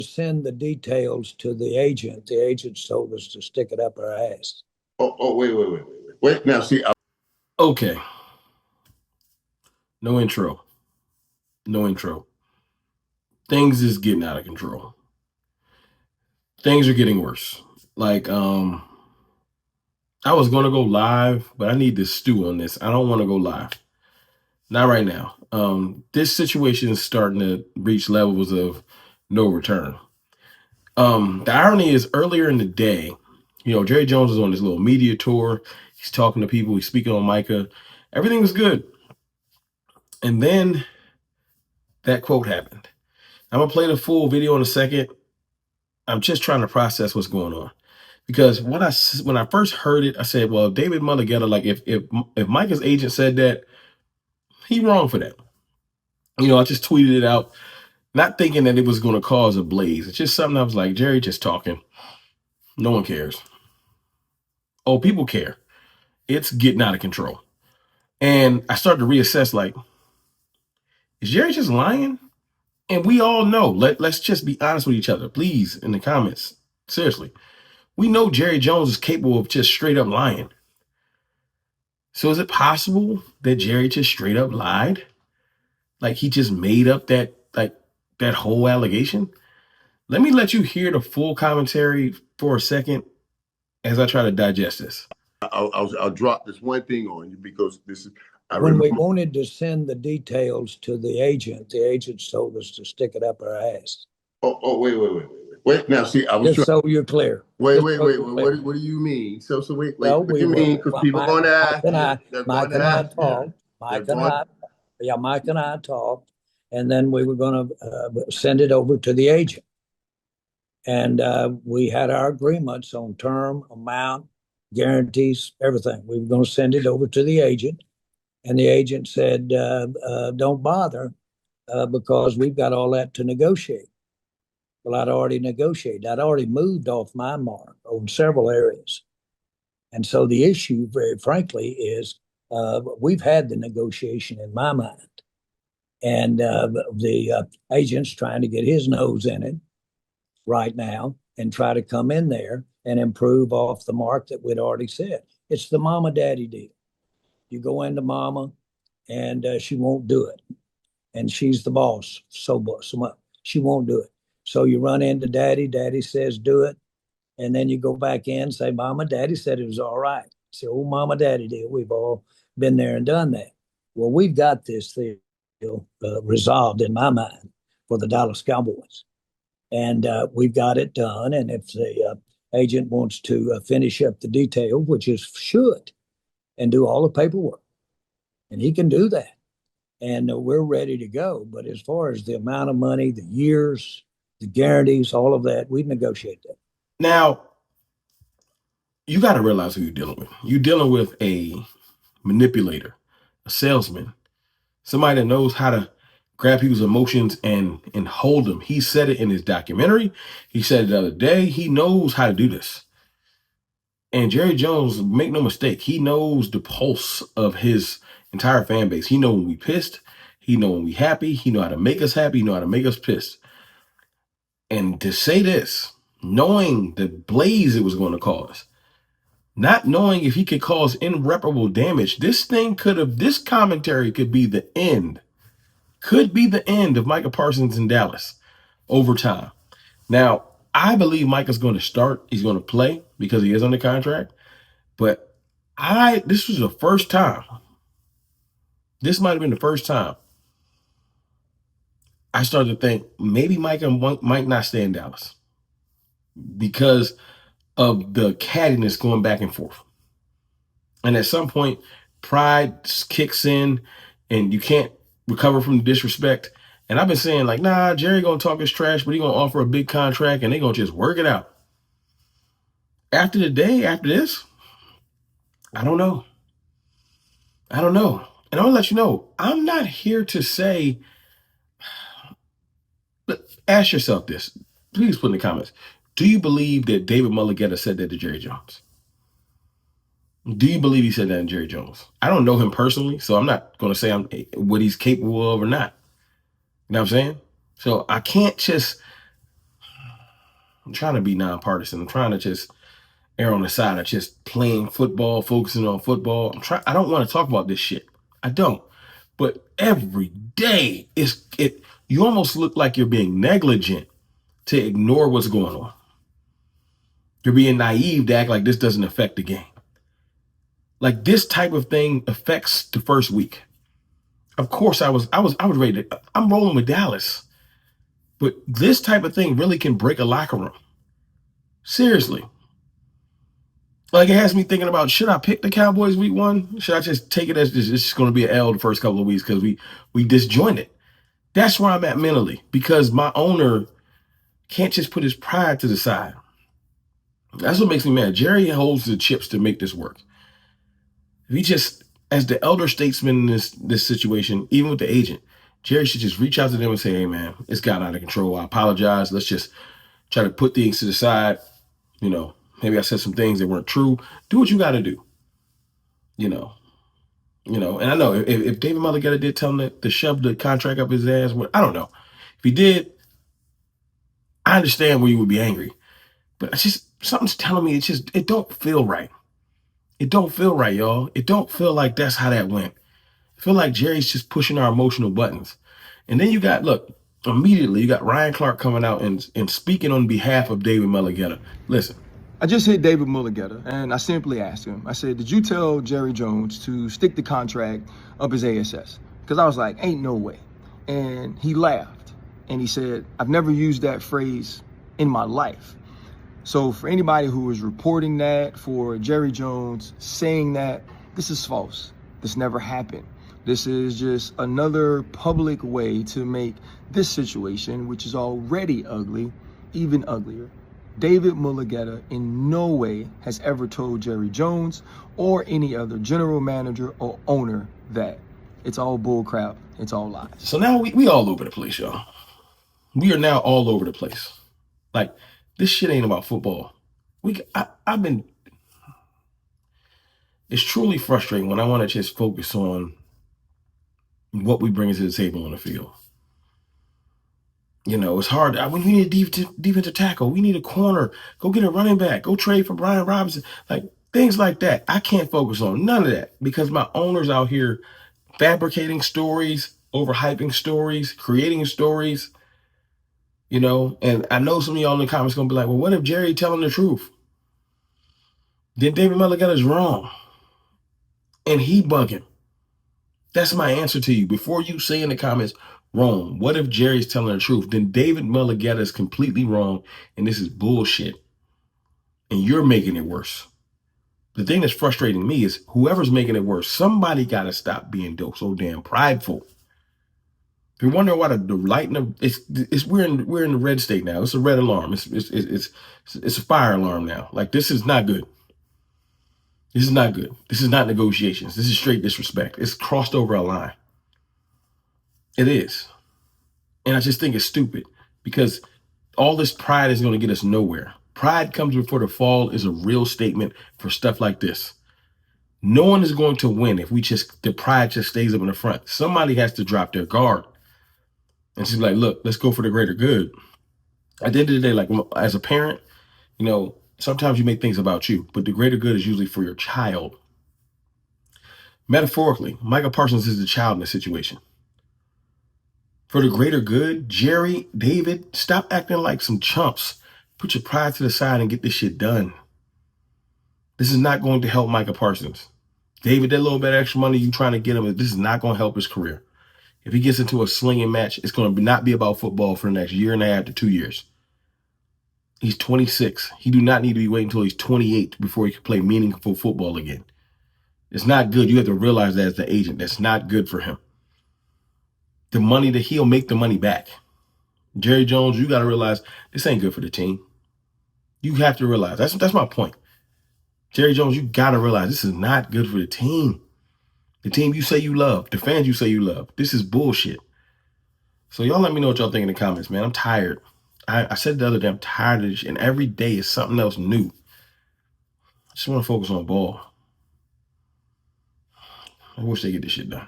send the details to the agent. The agent told us to stick it up our ass. Wait. Now, see, Okay. No intro. No intro. Things is getting out of control. Things are getting worse. Like, I was gonna go live, but I need to stew on this. I don't want to go live. Not right now. This situation is starting to reach levels of no return. The irony is earlier in the day, Jerry Jones is on this little media tour. He's talking to people. He's speaking on Micah. Everything was good. And then that quote happened. I'm going to play the full video in a second. I'm just trying to process what's going on. Because when I first heard it, I said, well, David Mulligetta, like if Micah's agent said that, he wrong for that. I just tweeted it out, not thinking that it was going to cause a blaze. It's just something I was like, Jerry just talking. No one cares. Oh, people care. It's getting out of control. And I started to reassess, like, is Jerry just lying? And we all know, let's just be honest with each other, please, in the comments. Seriously. We know Jerry Jones is capable of just straight up lying. So is it possible that Jerry just straight up lied? Like he just made up that whole allegation? Let me let you hear the full commentary for a second as I try to digest this. I'll drop this one thing on you because this is. When we wanted to send the details to the agent told us to stick it up our ass. Wait. Now, see, I was just so you're clear. Wait. What do you mean? So wait. What do you mean? Because people are going to ask. Mike and I talked. Mike and I talked, and then we were going to send it over to the agent. And we had our agreements on term, amount, guarantees, everything. We were going to send it over to the agent. And the agent said, don't bother because we've got all that to negotiate. Well, I'd already negotiated. I'd already moved off my mark on several areas. And so the issue, very frankly, is we've had the negotiation in my mind. And the agent's trying to get his nose in it right now and try to come in there and improve off the mark that we'd already said. It's the mama-daddy deal. You go into mama and she won't do it. And she's the boss, so much. She won't do it. So you run into daddy, daddy says do it. And then you go back in and say, mama, daddy said it was all right. It's the old mama, daddy deal. We've all been there and done that. Well, we've got this deal resolved in my mind for the Dallas Cowboys. And we've got it done. And if the agent wants to finish up the detail, which is should, and do all the paperwork, and he can do that. And we're ready to go. But as far as the amount of money, the years, the guarantees, all of that, we negotiate that. Now, you got to realize who you're dealing with. You're dealing with a manipulator, a salesman, somebody that knows how to grab people's emotions and hold them. He said it in his documentary. He said it the other day. He knows how to do this. And Jerry Jones, make no mistake, he knows the pulse of his entire fan base. He know when we pissed. He know when we happy. He know how to make us happy. He know how to make us pissed. And to say this, knowing the blaze it was going to cause, not knowing if he could cause irreparable damage, this commentary could be the end. Could be the end of Micah Parsons in Dallas over time. Now, I believe Micah's going to start. He's going to play because he is under contract. But this was the first time. This might have been the first time I started to think maybe Micah might not stay in Dallas because of the cattiness going back and forth. And at some point, pride kicks in and you can't recover from the disrespect. And I've been saying, like, nah, Jerry going to talk his trash, but he going to offer a big contract and they going to just work it out. After this, I don't know. And I'm going to let you know, I'm not here to say, but ask yourself this. Please put in the comments. Do you believe that David Mulligetta said that to Jerry Jones? Do you believe he said that to Jerry Jones? I don't know him personally, so I'm not going to say what he's capable of or not. You know what I'm saying? So I can't just I'm trying to be nonpartisan. I'm trying to just err on the side of just playing football, focusing on football. I don't want to talk about this shit. I don't. But every day you almost look like you're being negligent to ignore what's going on. You're being naive to act like this doesn't affect the game. Like this type of thing affects the first week. Of course, I was ready to, I'm rolling with Dallas. But this type of thing really can break a locker room. Seriously. Like it has me thinking about, should I pick the Cowboys week 1? Should I just take it as it's just going to be an L the first couple of weeks because we disjointed? That's where I'm at mentally, because my owner can't just put his pride to the side. That's what makes me mad. Jerry holds the chips to make this work. If he just, as the elder statesman in this situation, even with the agent, Jerry should just reach out to them and say, hey, man, it's got out of control. I apologize. Let's just try to put things to the side. You know, maybe I said some things that weren't true. Do what you got to do. You know, and I know if David Mulligetta did tell him to shove the contract up his ass, I don't know. If he did, I understand where you would be angry. But something's telling me it don't feel right. It don't feel right, y'all. It don't feel like that's how that went. I feel like Jerry's just pushing our emotional buttons. And then immediately you got Ryan Clark coming out and speaking on behalf of David Mulligetta. Listen. I just hit David Mulligetta and I simply asked him, I said, did you tell Jerry Jones to stick the contract up his ASS? Because I was like, ain't no way. And he laughed and he said, I've never used that phrase in my life. So for anybody who is reporting that, for Jerry Jones saying that, this is false. This never happened. This is just another public way to make this situation, which is already ugly, even uglier. David Mulligetta in no way has ever told Jerry Jones or any other general manager or owner that. It's all bull crap. It's all lies. So now we all over the place, y'all. We are now all over the place. Like, this shit ain't about football. It's truly frustrating when I want to just focus on what we bring to the table on the field. You know, it's hard. We need a defensive tackle. We need a corner. Go get a running back. Go trade for Brian Robinson. Like, things like that. I can't focus on none of that because my owner's out here fabricating stories, overhyping stories, creating stories, you know. And I know some of y'all in the comments going to be like, well, what if Jerry telling the truth? Then David Mulligetta's wrong. And he bugging. That's my answer to you. Before you say in the comments, wrong. What if Jerry's telling the truth? Then David Mulligetta is completely wrong, and this is bullshit. And you're making it worse. The thing that's frustrating me is whoever's making it worse, somebody got to stop being so damn prideful. If you're wondering why the light in we're in the red state now. It's a red alarm. It's a fire alarm now. Like, this is not good. This is not good. This is not negotiations. This is straight disrespect. It's crossed over a line. It is. And I just think it's stupid because all this pride is going to get us nowhere. Pride comes before the fall is a real statement for stuff like this. No one is going to win if the pride just stays up in the front. Somebody has to drop their guard. And she's like, look, let's go for the greater good. At the end of the day, like, as a parent, you know, sometimes you make things about you, but the greater good is usually for your child. Metaphorically, Micah Parsons is the child in this situation. For the greater good, Jerry, David, stop acting like some chumps. Put your pride to the side and get this shit done. This is not going to help Micah Parsons. David, that little bit of extra money you trying to get him, this is not going to help his career. If he gets into a slinging match, it's going to not be about football for the next year and a half to 2 years. He's 26. He do not need to be waiting until he's 28 before he can play meaningful football again. It's not good. You have to realize that as the agent. That's not good for him. The money that he'll make the money back. Jerry Jones, you got to realize this ain't good for the team. You have to realize. That's my point. Jerry Jones, you got to realize this is not good for the team. The team you say you love. The fans you say you love. This is bullshit. So y'all let me know what y'all think in the comments, man. I'm tired. I said the other day, I'm tired of this, and every day is something else new. I just want to focus on ball. I wish they get this shit done.